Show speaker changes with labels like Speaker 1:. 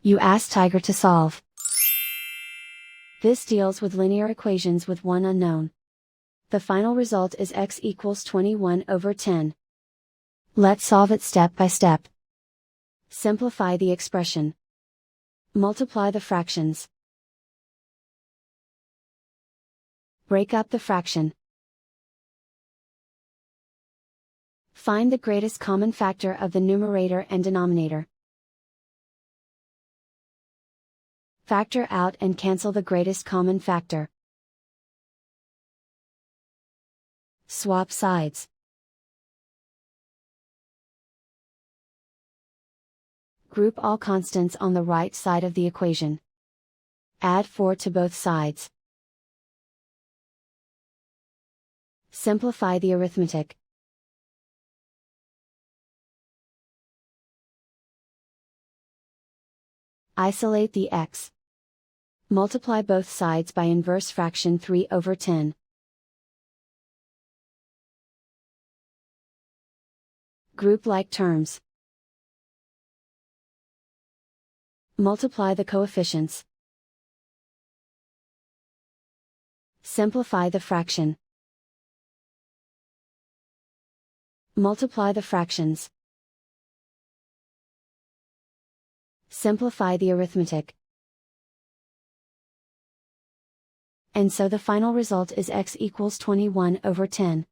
Speaker 1: You ask Tiger to solve. This deals with linear equations with one unknown. The final result is x equals 21/10. Let's solve it step by step. Simplify the expression. Multiply the fractions. Break up the fraction. Find the greatest common factor of the numerator and denominator. Factor out and cancel the greatest common factor. Swap sides. Group all constants on the right side of the equation. Add 4 to both sides. Simplify the arithmetic. Isolate the x. Multiply both sides by inverse fraction 3/10. Group like terms. Multiply the coefficients. Simplify the fraction. Multiply the fractions. Simplify the arithmetic. And so the final result is x equals 21/10.